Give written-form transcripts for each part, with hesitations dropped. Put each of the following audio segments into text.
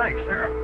Thanks, Sheriff.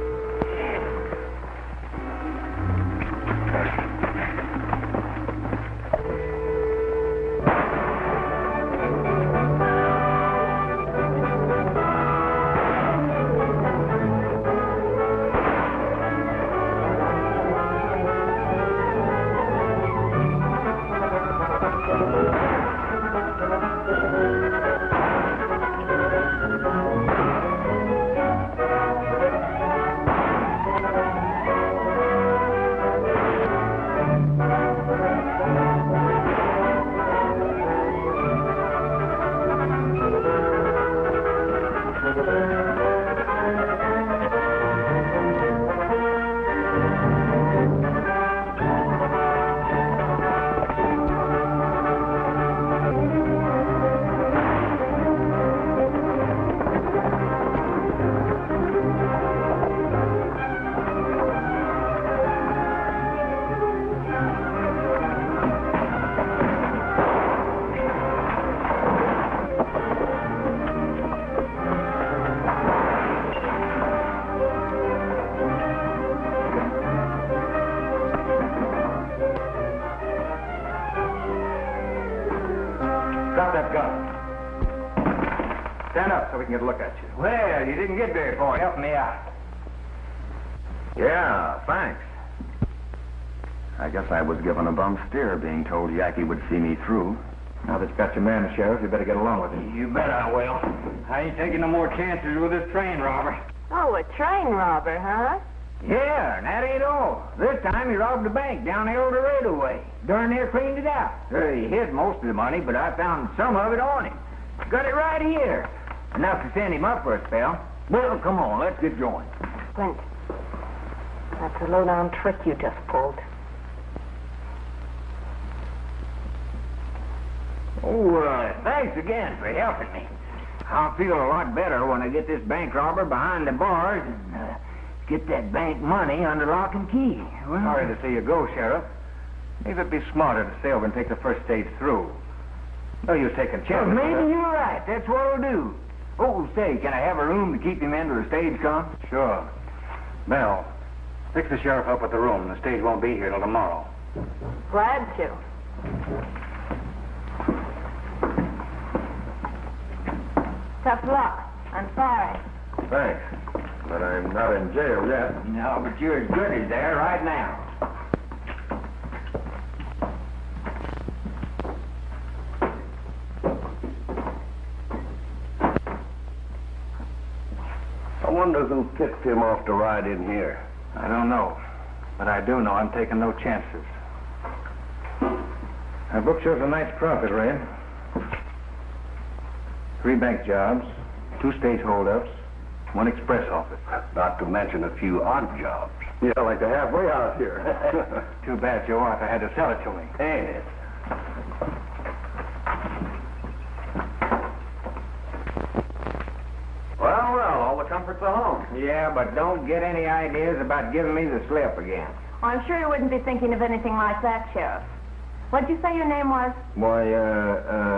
Drop that gun. Stand up so we can get a look at you. Well, you didn't get very far. Help me out. Yeah, thanks. I guess I was given a bum steer being told Yackey would see me through. Now that you got your man, Sheriff, you better get along with him. You bet I will. I ain't taking no more chances with this train robber. Oh, a train robber, huh? Yeah, and that ain't all. This time he robbed a bank down the El Dorado way. Darn near cleaned it out. He hid most of the money, but I found some of it on him. Got it right here. Enough to send him up for a spell. Well, come on, let's get going. Clint, that's a low-down trick you just pulled. Oh, thanks again for helping me. I'll feel a lot better when I get this bank robber behind the bars and get that bank money under lock and key. Well, sorry to see you go, Sheriff. Maybe it'd be smarter to stay over and take the first stage through. No use taking chances. Well, maybe you're right. That's what I'll do. Oh, say, can I have a room to keep him in till the stage comes? Sure. Mel, fix the sheriff up at the room. The stage won't be here till tomorrow. Glad to. Tough luck. I'm sorry. Thanks. But I'm not in jail yet. No, but you're as good as there right now. I wonder who kicked him off to ride in here. I don't know. But I do know I'm taking no chances. Our book shows a nice profit, Ray. 3 bank jobs, 2 stage holdups, 1 express office. Not to mention a few odd jobs. Yeah, like the halfway house here. Too bad your Arthur had to sell it to me. Ain't it? Well, all the comforts are home. Yeah, but don't get any ideas about giving me the slip again. Oh, I'm sure you wouldn't be thinking of anything like that, Sheriff. What'd you say your name was? Why,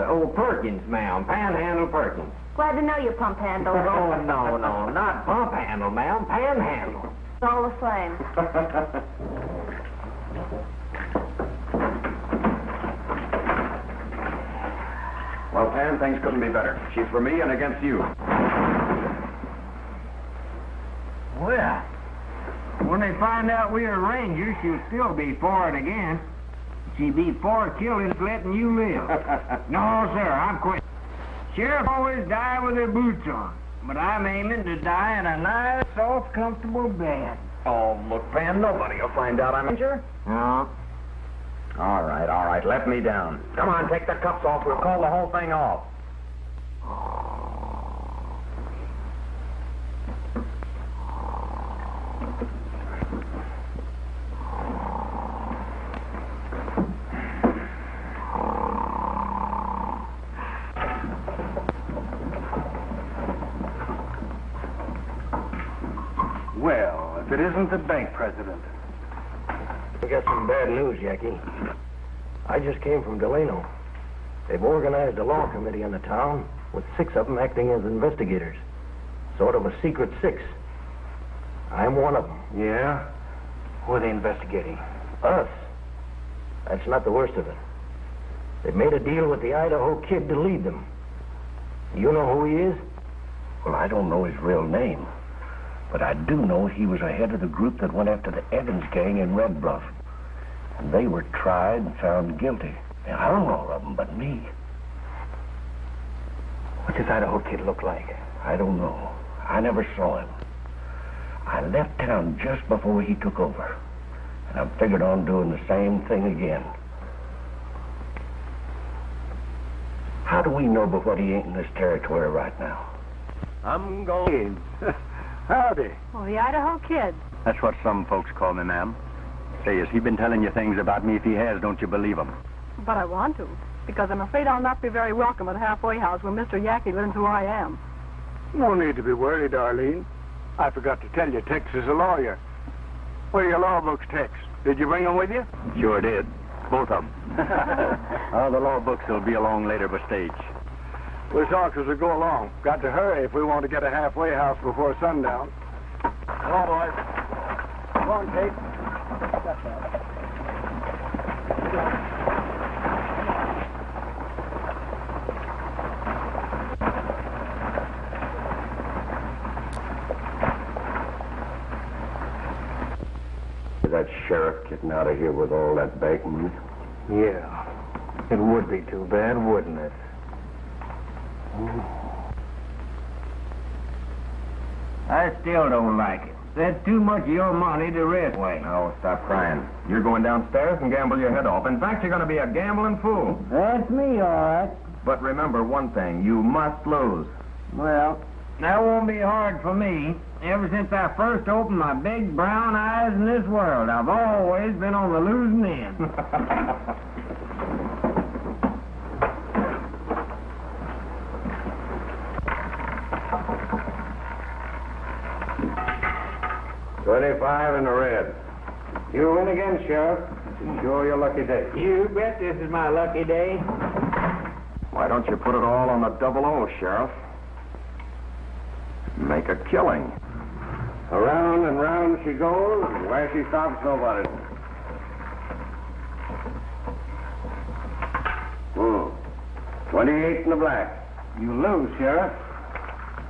old Perkins, ma'am. Panhandle Perkins. Glad to know you, Pump Handle. Oh, no, not Pump Handle, ma'am. Panhandle. It's all the same. Well, Pan, things couldn't be better. She's for me and against you. Well, when they find out we're Rangers, she'll still be for it again. She'd be for killing, letting you live. No, sir, I'm quitting. Sheriff always die with her boots on, but I'm aiming to die in a nice, soft, comfortable bed. Oh, look, Pan, nobody will find out I'm a Ranger. No. All right, let me down. Come on, take the cuffs off. We'll call the whole thing off. Well, if it isn't the bank president. I got some bad news, Yackey. I just came from Delano. They've organized a law committee in the town with 6 of them acting as investigators. Sort of a secret 6. I'm one of them. Yeah? Who are they investigating? Us. That's not the worst of it. They made a deal with the Idaho kid to lead them. You know who he is? Well, I don't know his real name, but I do know he was ahead of the group that went after the Evans gang in Red Bluff. And they were tried and found guilty. They hung all of them but me. What does Idaho kid look like? I don't know. I never saw him. I left town just before he took over. And I figured on doing the same thing again. How do we know but what he ain't in this territory right now? I'm going. Howdy. Oh, the Idaho kid. That's what some folks call me, ma'am. Say, has he been telling you things about me? If he has, don't you believe him? But I want to, because I'm afraid I'll not be very welcome at the halfway house when Mr. Yackey learns who I am. No need to be worried, Arlene. I forgot to tell you, Tex is a lawyer. Where are your law books, Tex? Did you bring them with you? Sure did. Both of them. The law books will be along later by stage. We'll talk as we go along. Got to hurry if we want to get a halfway house before sundown. Come on, boys. Come on, Kate. That sheriff getting out of here with all that bank money? Yeah. It would be too bad, wouldn't it? I still don't like it. That's too much of your money to risk. Wait, now stop crying. You're going downstairs and gamble your head off. In fact, you're going to be a gambling fool. That's me, all right. But remember one thing, you must lose. Well, that won't be hard for me. Ever since I first opened my big brown eyes in this world, I've always been on the losing end. 25 in the red. You win again, Sheriff. Sure your lucky day. You bet this is my lucky day. Why don't you put it all on the 00, Sheriff? Make a killing. Around and round she goes, and where she stops, nobody. 28 in the black. You lose, Sheriff.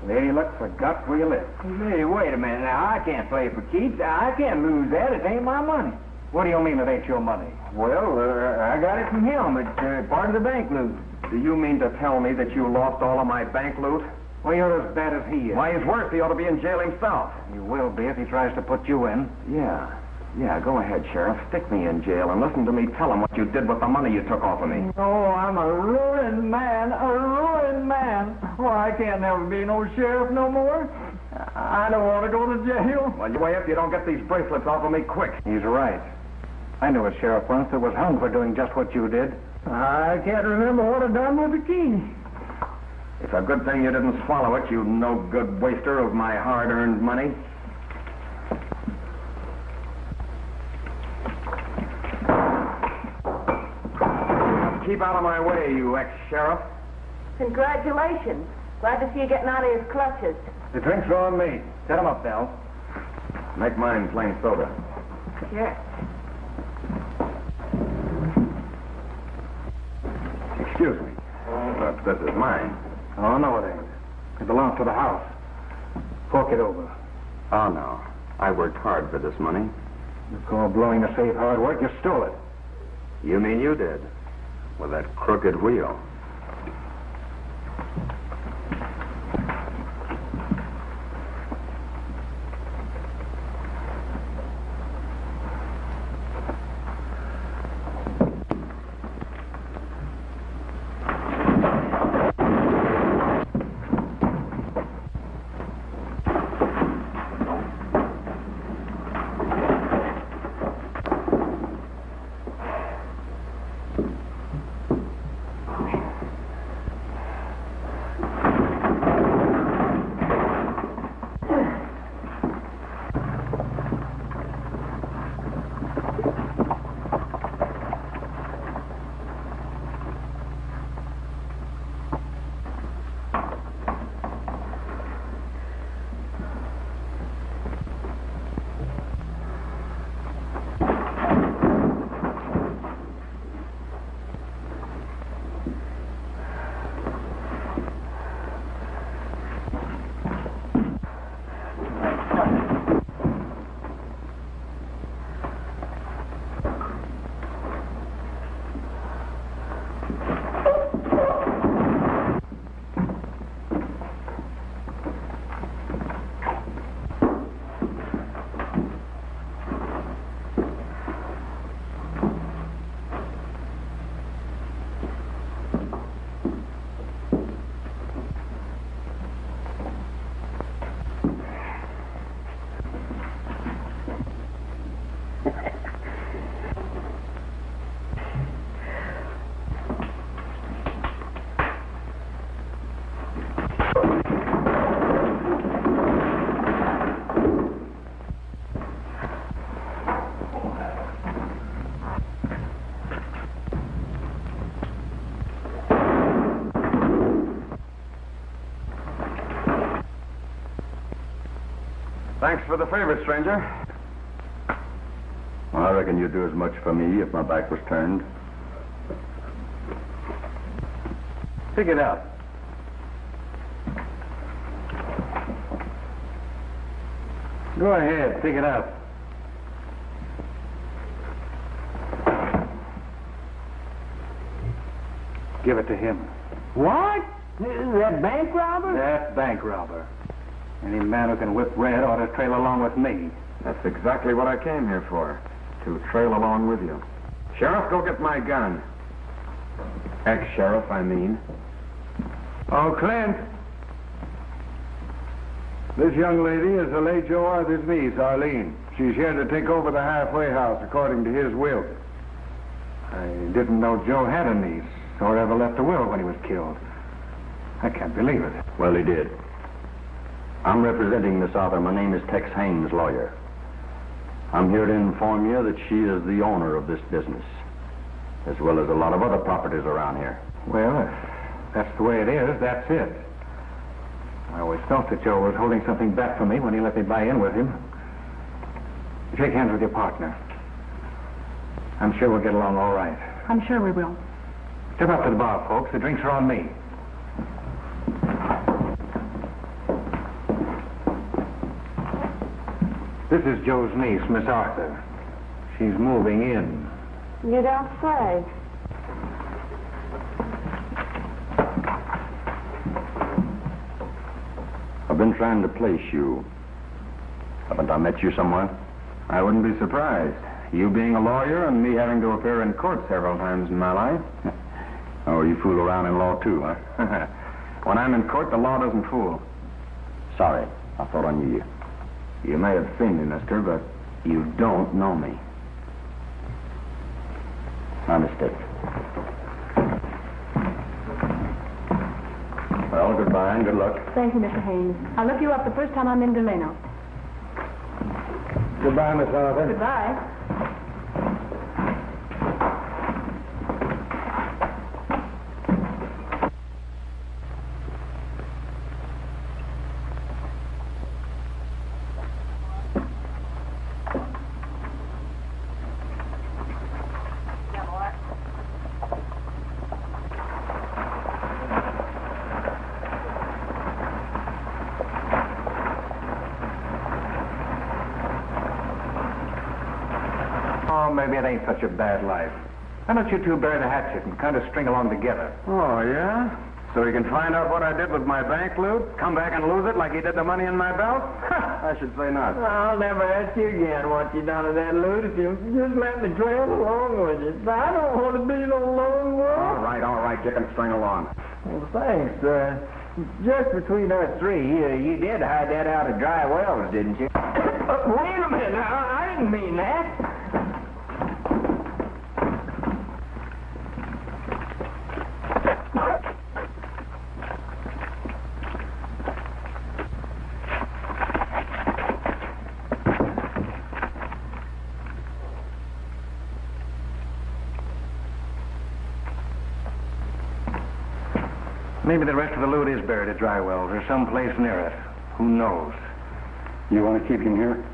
Lady luck forgot where you live. Hey, wait a minute now. I can't play for keeps. I can't lose that. It ain't my money. What do you mean it ain't your money? Well, I got it from him. It's part of the bank loot. Do you mean to tell me that you lost all of my bank loot? Well, you're as bad as he is. Why, he's worse. He ought to be in jail himself. You will be if he tries to put you in. Yeah, go ahead, Sheriff. Stick me in jail and listen to me tell him what you did with the money you took off of me. Oh, I'm a ruined man, a ruined man. Well, I can't never be no sheriff no more. I don't want to go to jail. Well, you if you don't get these bracelets off of me quick. He's right. I knew a sheriff once that was hung for doing just what you did. I can't remember what I done with the key. It's a good thing you didn't swallow it, you no-good waster of my hard-earned money. Keep out of my way, you ex-sheriff. Congratulations. Glad to see you getting out of his clutches. The drinks are on me. Set them up, Del. Make mine plain soda. Sure. Excuse me. But this is mine. Oh, no, it ain't. It belongs to the house. Fork it over. Oh, no. I worked hard for this money. You call blowing the safe hard work? You stole it. You mean you did? With that crooked wheel. Thanks for the favor, stranger. Well, I reckon you'd do as much for me if my back was turned. Pick it up. Go ahead, pick it up. Give it to him. What? That bank robber? That bank robber. Any man who can whip Red ought to trail along with me. That's exactly what I came here for. To trail along with you. Sheriff, go get my gun. Ex-sheriff, I mean. Oh, Clint. This young lady is the late Joe Arthur's niece, Arlene. She's here to take over the halfway house according to his will. I didn't know Joe had a niece or ever left a will when he was killed. I can't believe it. Well, he did. I'm representing Miss Arthur. My name is Tex Haynes, lawyer. I'm here to inform you that she is the owner of this business, as well as a lot of other properties around here. Well, if that's the way it is, that's it. I always thought that Joe was holding something back from me when he let me buy in with him. Shake hands with your partner. I'm sure we'll get along all right. I'm sure we will. Step up to the bar, folks. The drinks are on me. This is Joe's niece, Miss Arthur. She's moving in. You don't say. I've been trying to place you. Haven't I met you somewhere? I wouldn't be surprised. You being a lawyer and me having to appear in court several times in my life. Oh, you fool around in law too, huh? When I'm in court, the law doesn't fool. Sorry, I thought I knew you. You may have seen me, mister, but you don't know me. My mistake. Well, goodbye and good luck. Thank you, Mr. Haynes. I'll look you up the first time I'm in Delano. Goodbye, Miss Arthur. Goodbye. Maybe it ain't such a bad life. Why don't you two bury the hatchet and kind of string along together? Oh, yeah? So he can find out what I did with my bank loot, come back and lose it like he did the money in my belt? I should say not. I'll never ask you again what you done with that loot if you just let me trail along with you. I don't want to be no lone wolf. All right, you can string along. Well, thanks. Just between us three, you did hide that out of dry wells, didn't you? Wait a minute. I didn't mean that. Maybe the rest of the loot is buried at Dry Wells or someplace near it. Who knows? You want to keep him here?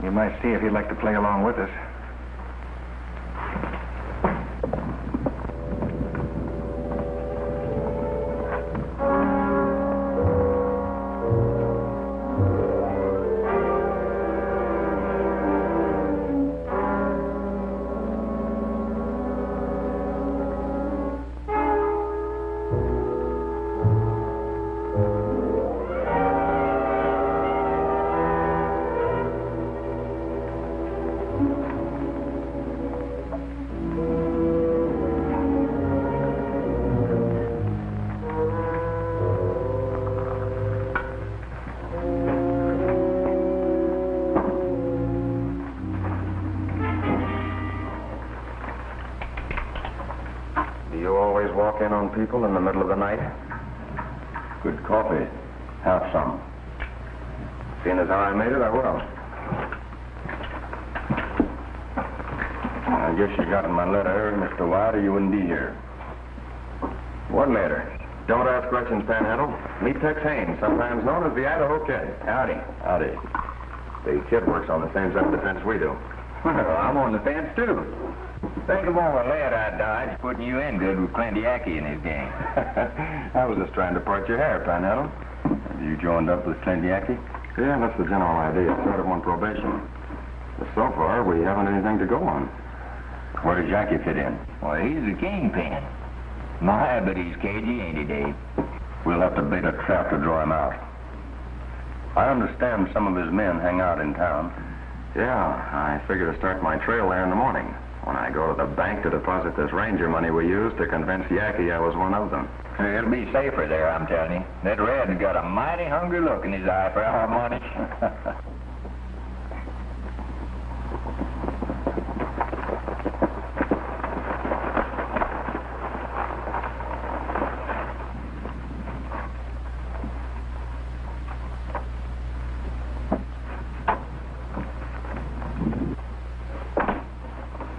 You might see if he'd like to play along with us. Walk in on people in the middle of the night? Good coffee. Have some. Seeing as how I made it, I will. I guess you got my letter, Mr. White, or you wouldn't be here. What letter? Don't ask questions, Panhandle. Meet Tex Haynes, sometimes known as the Idaho Kid. Howdy. Howdy. The kid works on the same side of the fence we do. Well, I'm on the fence, too. Think of all the lead I dodged putting you in good with Clint Yaki and his gang. I was just trying to part your hair, Panhandle. Have you joined up with Clint Yaki? Yeah, that's the general idea. Sort of on probation. But so far, we haven't anything to go on. Where does Yackey fit in? Well, he's the kingpin. My, but he's cagey, ain't he, Dave? We'll have to bait a trap to draw him out. I understand some of his men hang out in town. Yeah, I figure to start my trail there in the morning when I go to the bank to deposit this ranger money we used to convince Yackey I was one of them. It'll be safer there, I'm telling you. That Red's got a mighty hungry look in his eye for our money.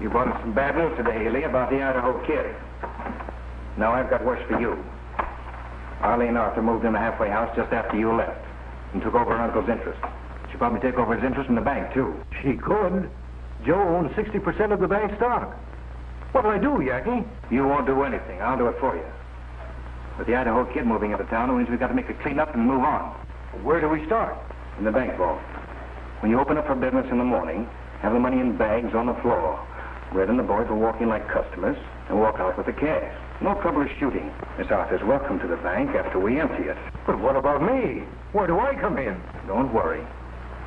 You brought us some bad news today, Haley, about the Idaho Kid. Now I've got worse for you. Arlene Arthur moved in the halfway house just after you left and took over her uncle's interest. She'll probably take over his interest in the bank, too. She could. Joe owns 60% of the bank stock. What'll I do, Yackey? You won't do anything. I'll do it for you. With the Idaho Kid moving into town, it means we've got to make a clean up and move on. Where do we start? In the bank vault. When you open up for business in the morning, have the money in bags on the floor. Red and the boys will walk in like customers and walk out with the cash. No trouble of shooting. Miss Arthur's welcome to the bank after we empty it. But what about me? Where do I come in? Don't worry.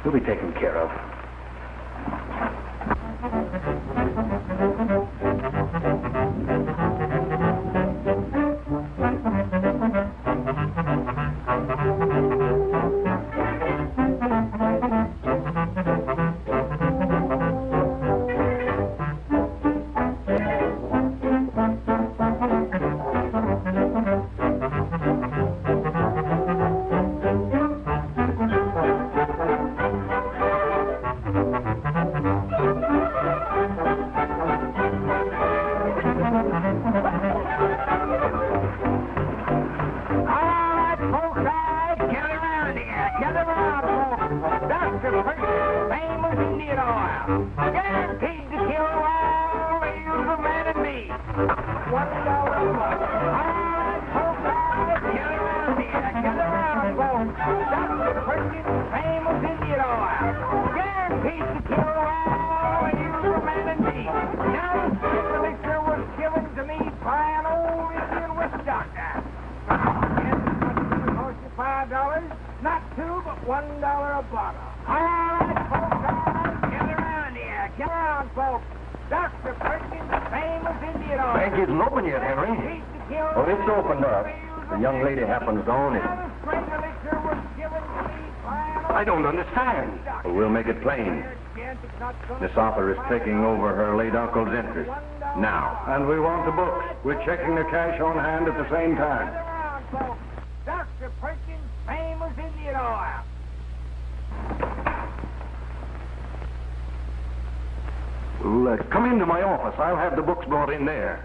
You'll be taken care of. I don't understand. Well, we'll make it plain. Miss Arthur is taking over her late uncle's interest. Now. And we want the books. We're checking the cash on hand at the same time. Dr. Perkins' famous Indian oil. Well, come into my office. I'll have the books brought in there.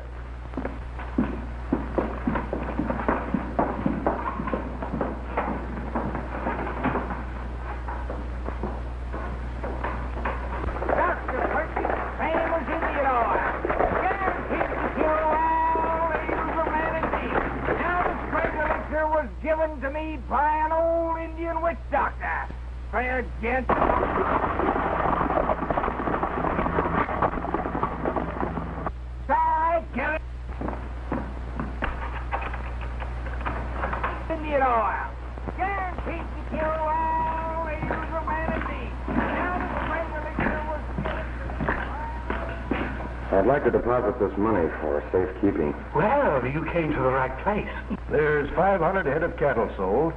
I'd like to deposit this money for safekeeping. Well, you came to the right place. There's 500 head of cattle sold.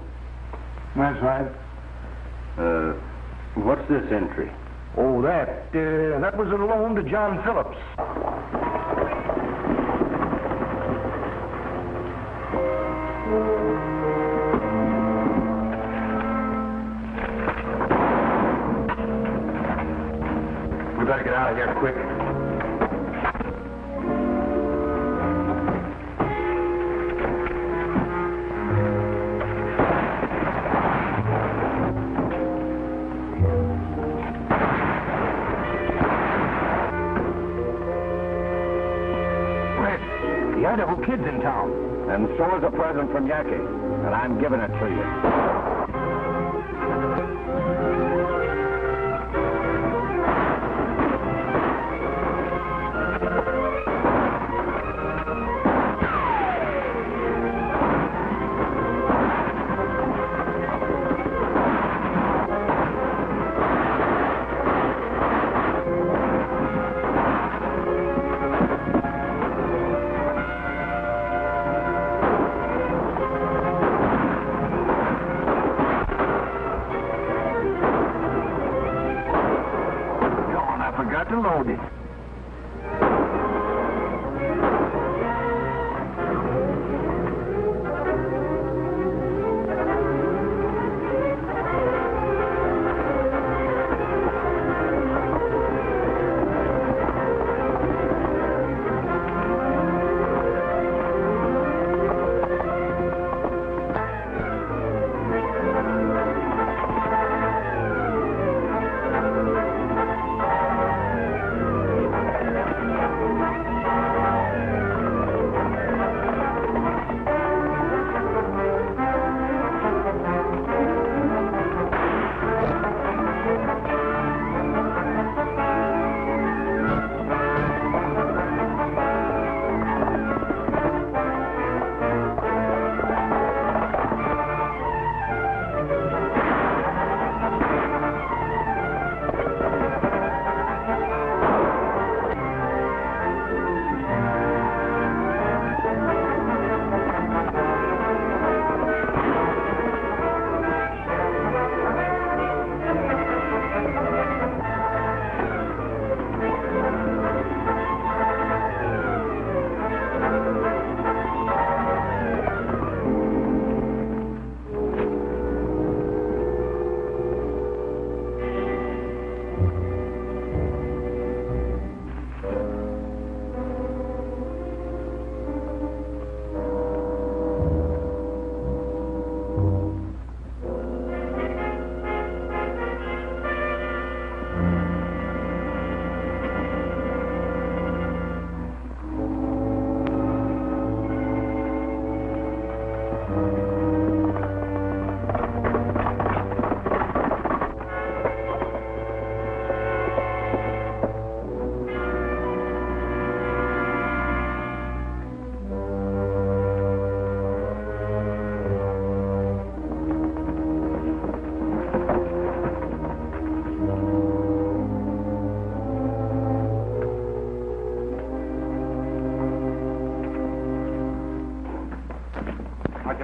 That's right. What's this entry? Oh, that was a loan to John Phillips. We better get out of here quick. Idaho Kid's in town. And so is a present from Yackey, and I'm giving it to you. To load it.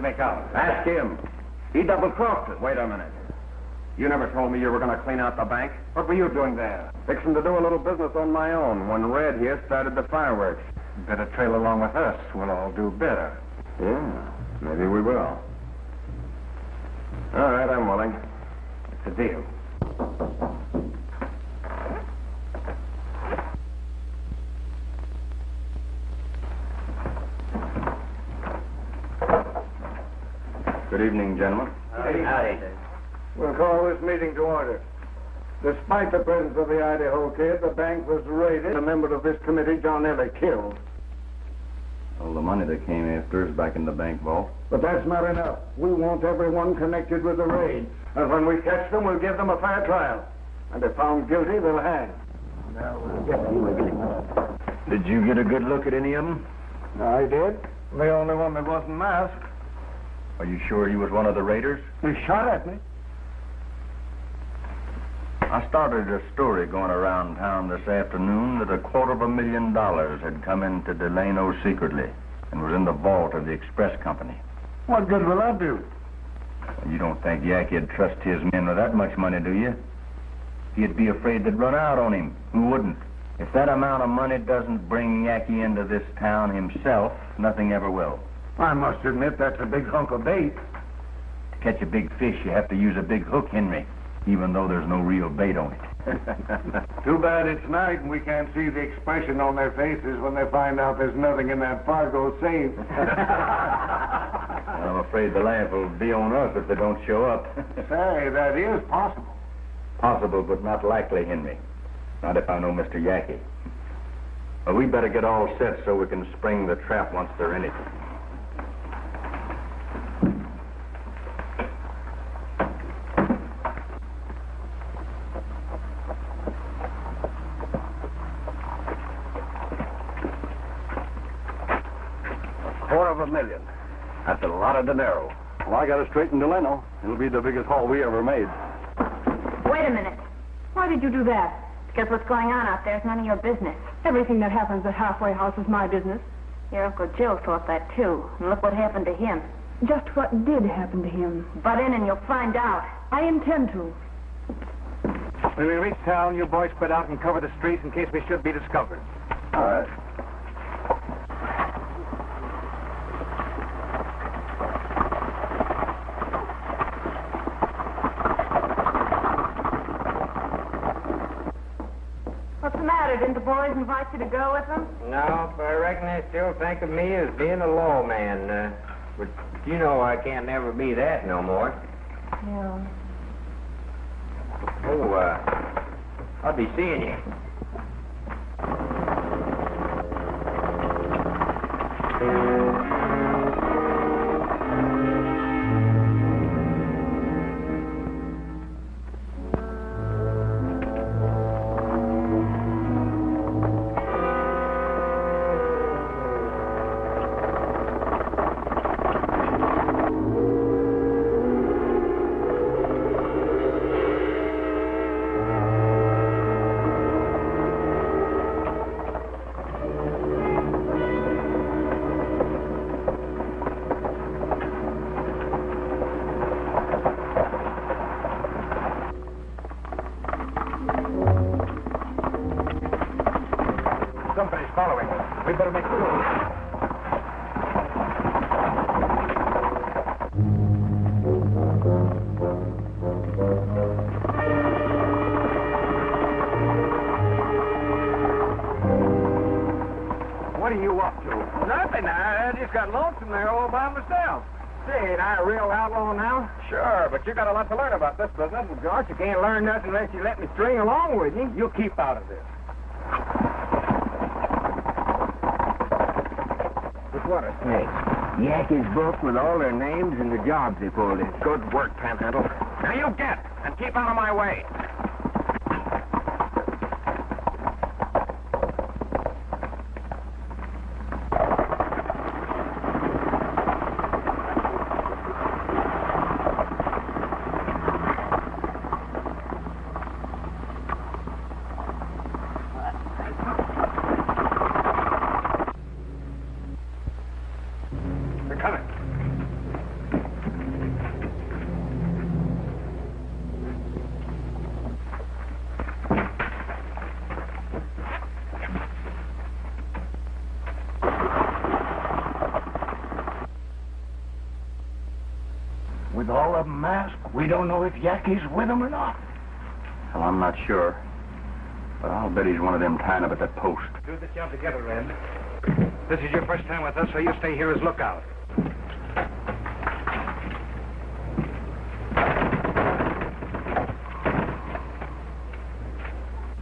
Make out. Ask him. He double-crossed us. Wait a minute. You never told me you were going to clean out the bank. What were you doing there? Fixing to do a little business on my own when Red here started the fireworks. Better trail along with us. We'll all do better. Yeah, maybe we will. All right, I'm willing. It's a deal. Good evening, gentlemen. Howdy. We'll call this meeting to order. Despite the presence of the Idaho Kid, the bank was raided. A member of this committee, John Ellie, killed. All the money that came after is back in the bank vault. But that's not enough. We want everyone connected with the raid. And when we catch them, we'll give them a fair trial. And if found guilty, they'll hang. Now we'll get you again. Did you get a good look at any of them? I did. The only one that wasn't masked. Are you sure he was one of the raiders? He shot at me. I started a story going around town this afternoon that $250,000 had come into Delano secretly and was in the vault of the express company. What good will that do? You don't think Yacky'd trust his men with that much money, do you? He'd be afraid they'd run out on him. Who wouldn't? If that amount of money doesn't bring Yackey into this town himself, nothing ever will. I must admit that's a big hunk of bait. To catch a big fish, you have to use a big hook, Henry, even though there's no real bait on it. Too bad it's night and we can't see the expression on their faces when they find out there's nothing in that Fargo safe. I'm afraid the laugh will be on us if they don't show up. Say, that is possible. Possible, but not likely, Henry. Not if I know Mr. Yackey. Well, we better get all set so we can spring the trap once they're in it. $250,000. That's a lot of dinero. Well, I got it straight in Delano. It'll be the biggest haul we ever made. Wait a minute. Why did you do that? Because what's going on out there is none of your business. Everything that happens at Halfway House is my business. Your Uncle Joe thought that, too. And look what happened to him. Just what did happen to him? Butt in and you'll find out. I intend to. When we reach town, you boys spread out and cover the streets in case we should be discovered. All right. What's the matter? Didn't the boys invite you to go with them? No, I reckon they still think of me as being a lawman. But you know I can't never be that no more. Yeah. Oh, I'll be seeing you. Somebody's following. We better make a move. What are you up to? Nothing. I just got lonesome there all by myself. Say, ain't I a real outlaw now? Sure, but you got a lot to learn about this business. Well, George, you can't learn nothing unless you let me string along with you. You keep out of this. But what a snake. Yackey's book with all their names and the jobs they pulled in. Good work, Panhandle. Now you get, and keep out of my way. With all of them masked, we don't know if Yackey's with them or not. Well, I'm not sure. But I'll bet he's one of them tying up at that post. Do this job together, Red. This is your first time with us, so you stay here as lookout.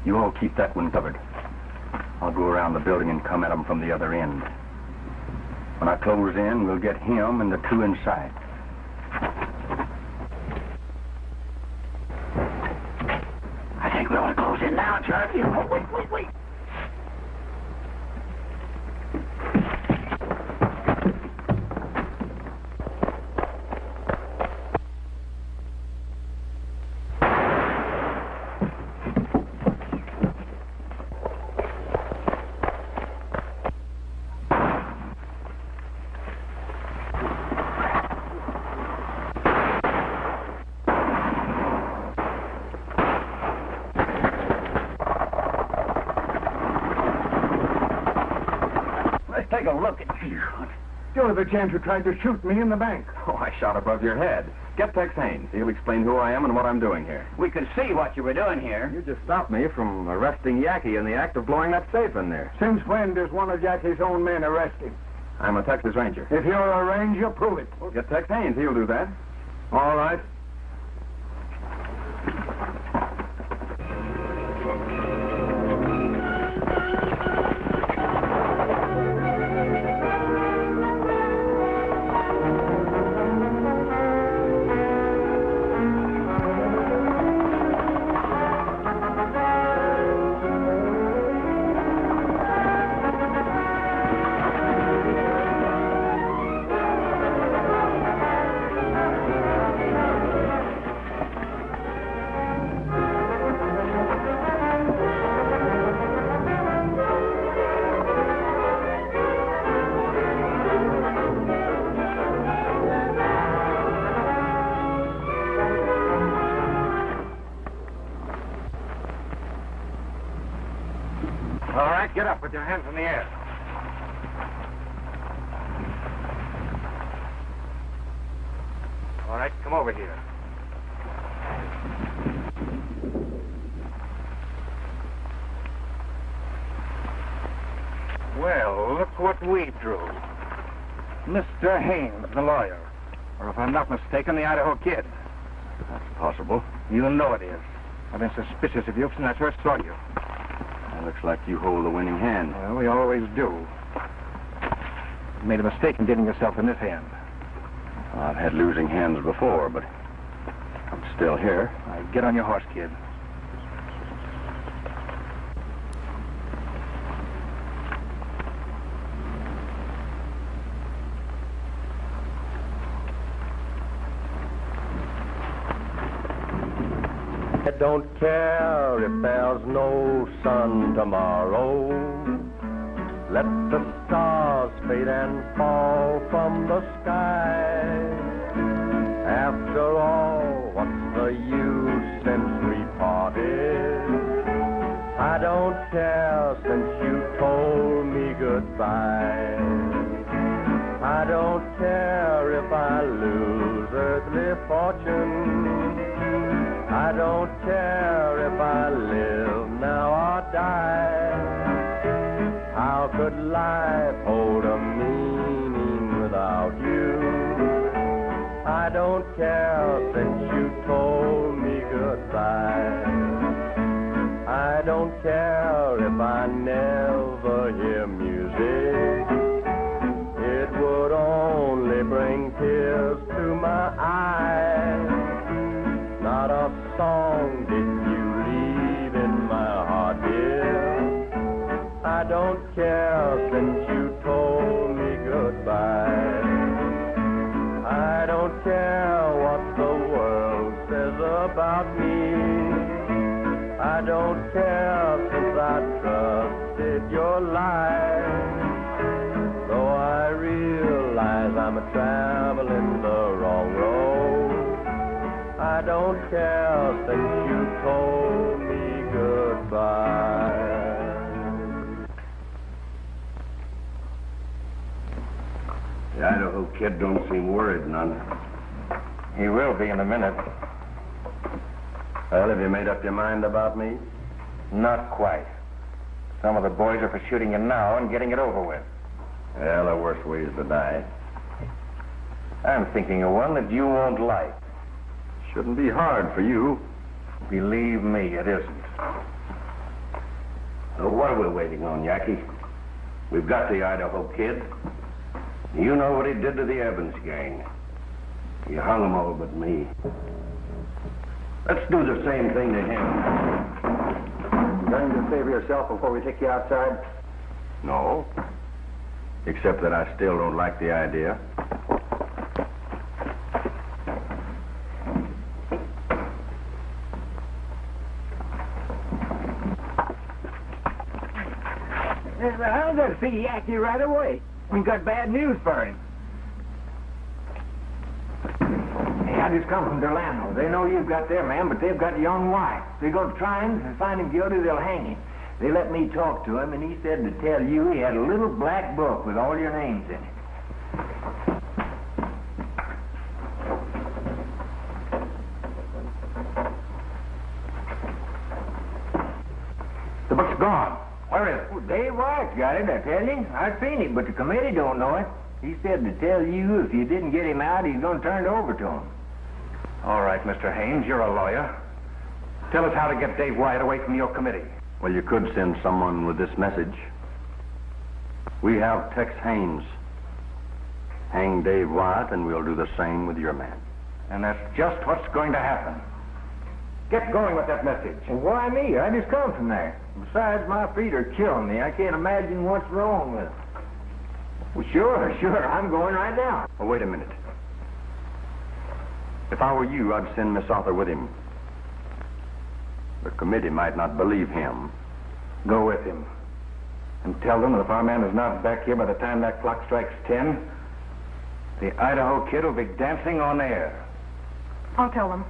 You all keep that one covered. I'll go around the building and come at him from the other end. When I close in, we'll get him and the two inside. I think we ought to close in now, Charlie. Oh, wait. Take a look at you. You're the gent who tried to shoot me in the bank. Oh, I shot above your head. Get Tex Haynes. He'll explain who I am and what I'm doing here. We could see what you were doing here. You just stopped me from arresting Yackey in the act of blowing that safe in there. Since when does one of Yackey's own men arrest him? I'm a Texas Ranger. If you're a ranger, prove it. Well, get Tex Haynes. He'll do that. All right. All right, get up with your hands in the air. All right, come over here. Well, look what we drew. Mr. Haynes, the lawyer. Or if I'm not mistaken, the Idaho Kid. That's possible. You know it is. I've been suspicious of you since I first saw you. It looks like you hold the winning hand. Well, we always do. You made a mistake in getting yourself in this hand. I've had losing hands before, but I'm still here. All right, get on your horse, kid. I don't care if there's no sun tomorrow. Let the stars fade and fall from the sky. After all, what's the use since we parted? I don't care since you told me goodbye. I don't care if I lose earthly fortune. I don't care if I live now or die. How could life hold a meaning without you? I don't care since you told me goodbye. I don't care if I never hear music. It would only bring tears to my eyes. Not a song did you leave in my heart, dear. I don't care since you told me goodbye. I don't care what the world says about me. I don't care since I trusted your lies. Though I realize I'm traveling the wrong road. I don't care since you told me goodbye. The Idaho Kid don't seem worried none. He will be in a minute. Well, have you made up your mind about me? Not quite. Some of the boys are for shooting you now and getting it over with. Well, the worst way is to die. I'm thinking of one that you won't like. Shouldn't be hard for you. Believe me, it isn't. So what are we waiting on, Yackey? We've got the Idaho Kid. You know what he did to the Evans gang. He hung them all but me. Let's do the same thing to him. You going to favor yourself before we take you outside? No. Except that I still don't like the idea. I'll just see Yackey right away. We got bad news for him. Hey, I just come from Delano. They know you've got their man, but they've got young Wright. They're going to try him and find him guilty, they'll hang him. They let me talk to him, and he said to tell you he had a little black book with all your names in it. The book's gone. Where is it? Well, Dave White's got it, I tell you. I've seen it, but the committee don't know it. He said to tell you if you didn't get him out, he's going to turn it over to him. All right, Mr. Haynes, you're a lawyer. Tell us how to get Dave White away from your committee. Well, you could send someone with this message. We have Tex Haynes. Hang Dave White, and we'll do the same with your man. And that's just what's going to happen. Get going with that message. Well, why me? I just come from there. Besides, my feet are killing me. I can't imagine what's wrong with them. Well, sure. I'm going right now. Oh, wait a minute. If I were you, I'd send Miss Arthur with him. The committee might not believe him. Go with him. And tell them that if our man is not back here by the time that clock strikes 10, the Idaho Kid will be dancing on air. I'll tell them.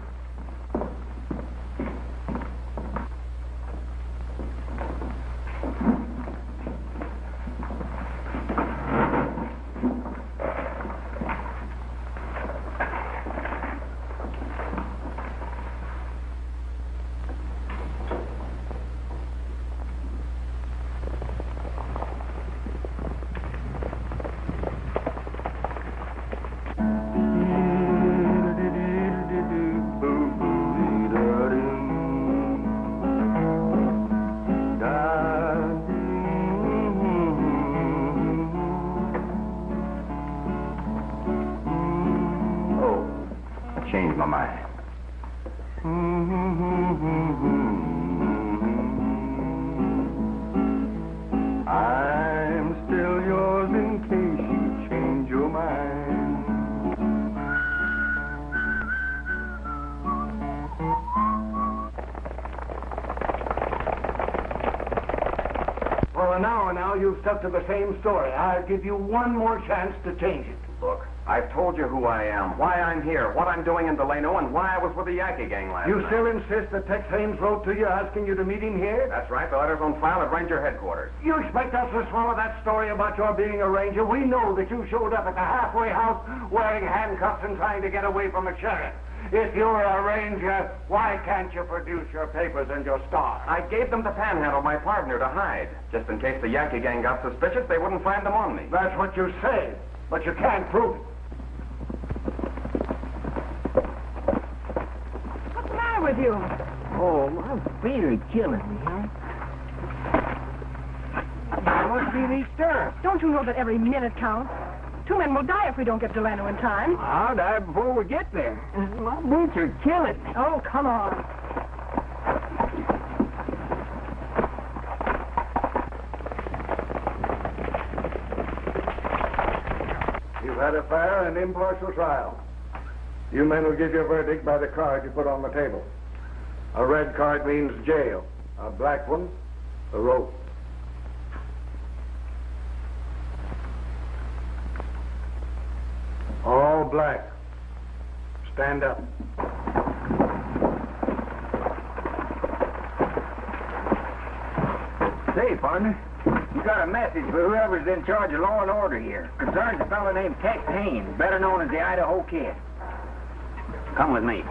For an hour now, you've stuck to the same story. I'll give you one more chance to change it. Look, I've told you who I am, why I'm here, what I'm doing in Delano, and why I was with the Yackey gang last You night. still insist that Tex Haynes wrote to you asking you to meet him here? That's right. The letter's on file at Ranger headquarters. You expect us to swallow that story about your being a ranger? We know that you showed up at the halfway house wearing handcuffs and trying to get away from the sheriff. If you're a ranger, why can't you produce your papers and your star? I gave them to Panhandle, my partner, to hide. Just in case the Yackey gang got suspicious, they wouldn't find them on me. That's what you say, but you can't prove it. What's the matter with you? Oh, my feet are killing me, huh? There must be these stirrups. Don't you know that every minute counts? 2 men will die if we don't get Delano in time. I'll die before we get there. My boots are killing me. Oh, come on. You've had a fair and impartial trial. You men will give your verdict by the card you put on the table. A red card means jail. A black one, the rope. All black. Stand up. Say, partner, you got a message for whoever's in charge of law and order here. Concerns a fellow named Tex Haynes, better known as the Idaho Kid. Come with me.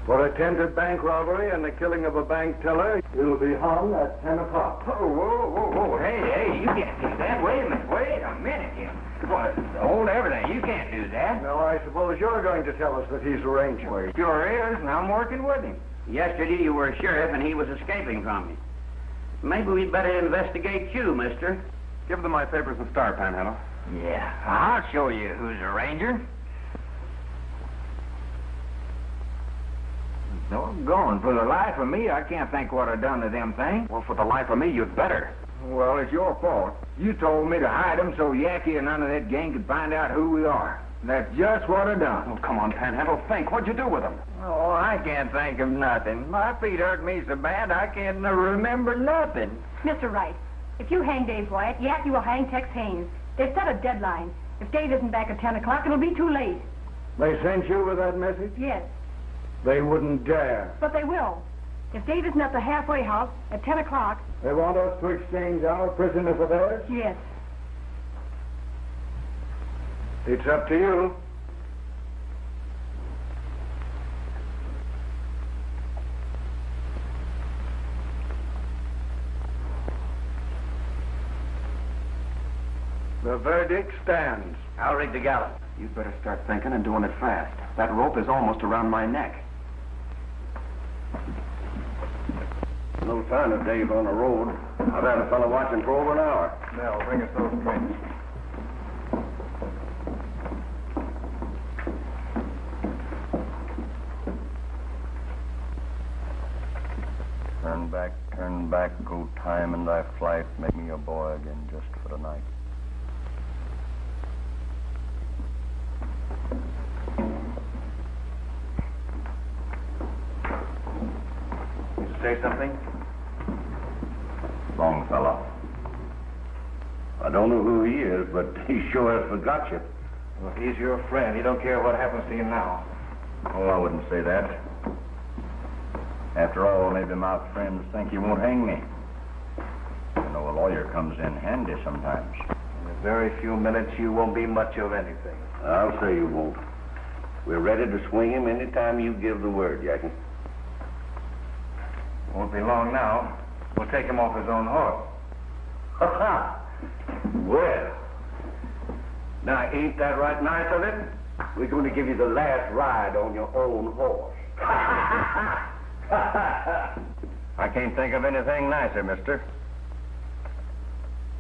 For attempted bank robbery and the killing of a bank teller, you'll be hung at 10 o'clock. Oh, whoa. Hey, you can't do that. Wait a minute here. What, hold everything. You can't do that. Now, I suppose you're going to tell us that he's a ranger. Well, he sure is, and I'm working with him. Yesterday you were a sheriff and he was escaping from you. Maybe we'd better investigate you, mister. Give them my papers and star, Panhandle. Yeah, I'll show you who's a ranger. Doggone, for the life of me, I can't think what I done to them things. Well, for the life of me, you'd better. Well, it's your fault. You told me to hide them so Yackey and none of that gang could find out who we are. That's just what I done. Oh, come on, Panhandle, think. What'd you do with them? Oh, I can't think of nothing. My feet hurt me so bad I can't remember nothing. Mr. Wright, if you hang Dave Wyatt, Yackey will hang Tex Haynes. They've set a deadline. If Dave isn't back at 10 o'clock, it'll be too late. They sent you with that message? Yes, They wouldn't dare. but they will. If Dave isn't at the halfway house at 10 o'clock, They want us to exchange our prisoner for theirs? yes. It's up to you. The verdict stands. I'll rig the gallows. You'd better start thinking and doing it fast. That rope is almost around my neck. No sign of Dave on the road. I've had a fellow watching for over an hour. Nell, bring us those prints. Turn back, go time in thy flight, make me a boy again just for the night. You say something? Longfellow. I don't know who he is, but he sure has forgot you. Well, if he's your friend, he don't care what happens to you now. Oh, I wouldn't say that. After all, maybe my friends think you won't hang me. You know, a lawyer comes in handy sometimes. In a very few minutes, you won't be much of anything. I'll say you won't. We're ready to swing him any time you give the word, Yackey. Won't be long now. We'll take him off his own horse. Ha ha! Well, Now, ain't that right nice of him? we're going to give you the last ride on your own horse. I can't think of anything nicer, mister.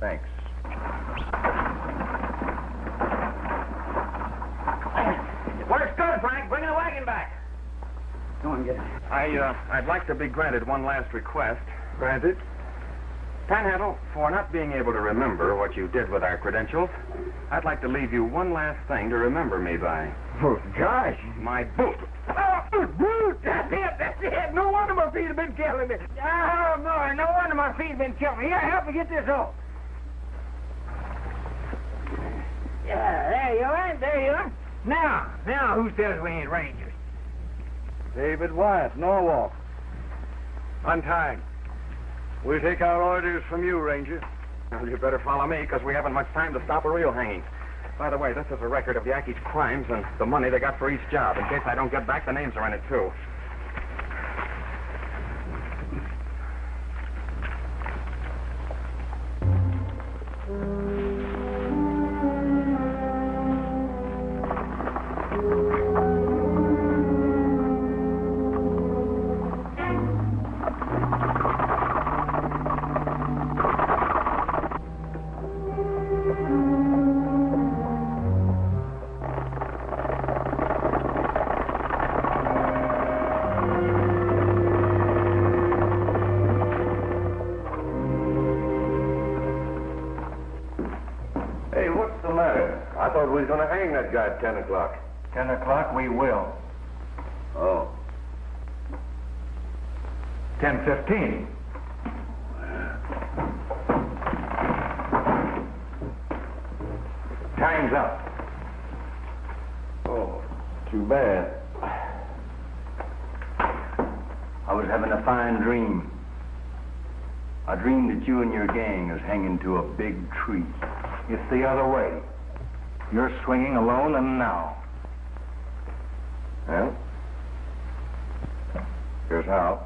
Thanks. Work's good, Frank. Bring the wagon back. Go on, get it. I'd like to be granted one last request. Granted. Panhandle, for not being able to remember what you did with our credentials, I'd like to leave you one last thing to remember me by. Oh, gosh. My boot. Oh, boot! That's it! No wonder my feet have been killing me. Oh, boy, no wonder my feet have been killing me. Here, help me get this off. Yeah, there you are, there you are. Now, who says we ain't rangers? David Wyatt, Norwalk. Untie him. We'll take our orders from you, Ranger. Well, you better follow me, because we haven't much time to stop a real hanging. By the way, this is a record of Yackey's crimes and the money they got for each job. In case I don't get back, the names are in it, too. We was going to hang that guy at 10 o'clock. 10 o'clock, we will. Oh. 10:15. Time's up. Oh, too bad. I was having a fine dream. I dreamed that you and your gang was hanging to a big tree. It's the other way. You're swinging alone, and now. Well, here's how.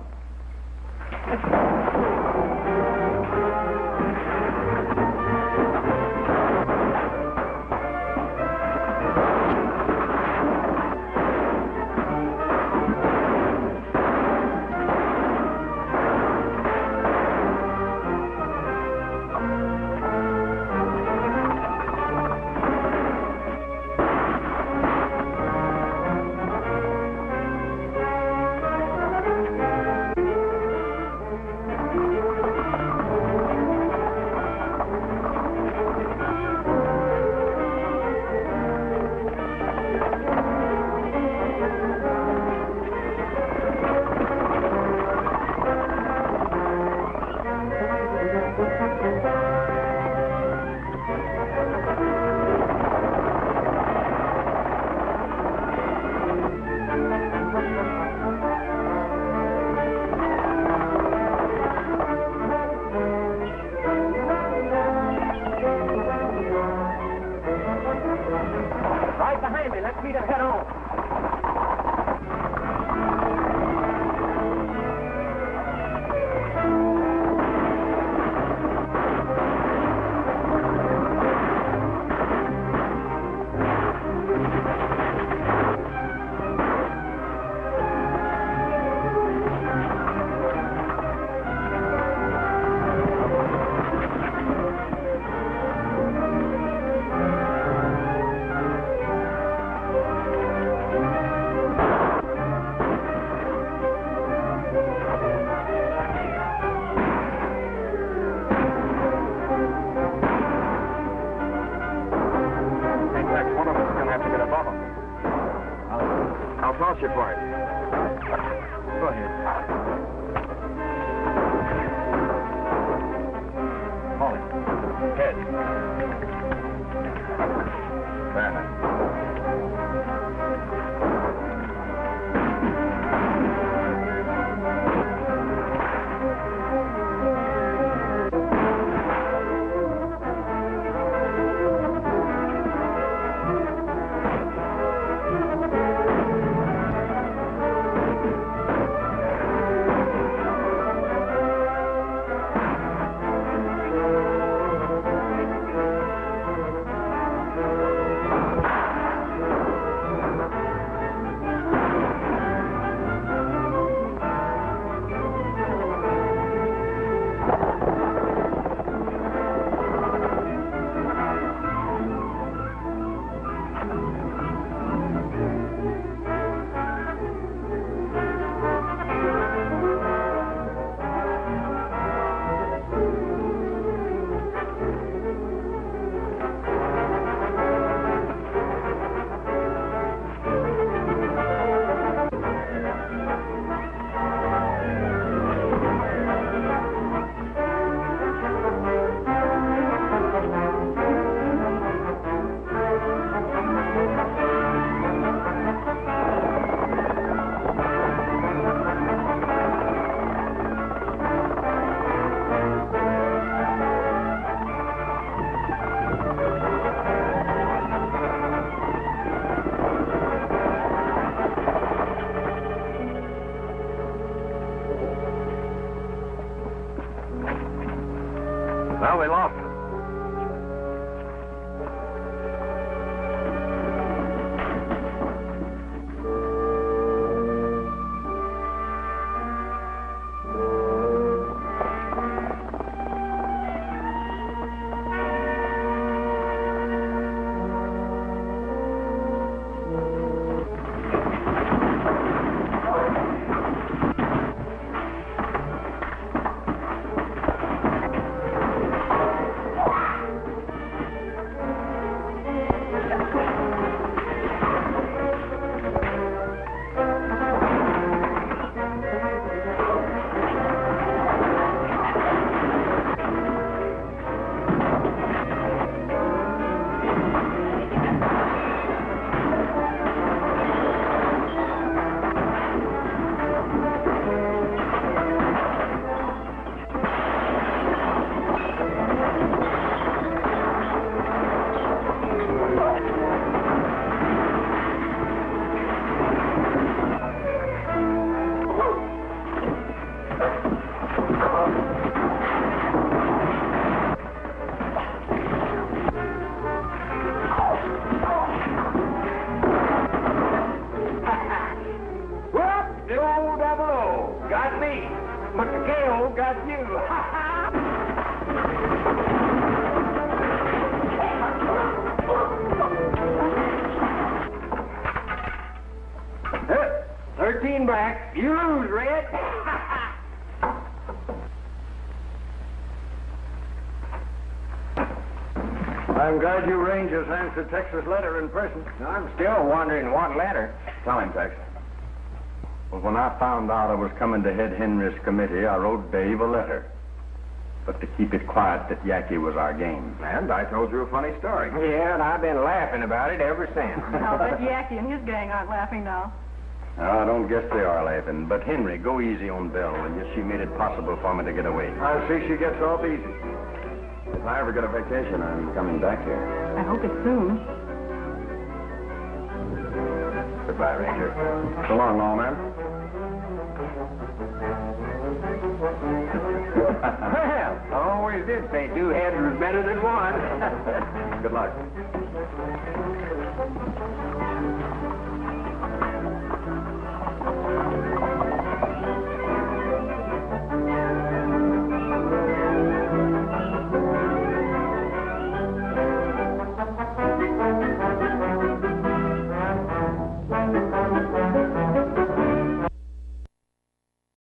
Toss you for it. Go ahead. Hold it. Head. There. Well, we lost him. Back. You lose, Red. I'm glad you Rangers answered Tex's letter in person. I'm still wondering what letter. Tell him, Tex. Well, when I found out I was coming to head Henry's committee, I wrote Dave a letter. But to keep it quiet that Yackey was our game. And I told you a funny story. Yeah, and I've been laughing about it ever since. I'll bet Yackey and his gang aren't laughing now. I don't guess they are laughing. But Henry, go easy on Belle. And she made it possible for me to get away. I see she gets off easy. If I ever get a vacation, I'm coming back here. I hope it's soon. Goodbye, Ranger. So long, lawman. Well, I always did say two heads was better than one. Good luck.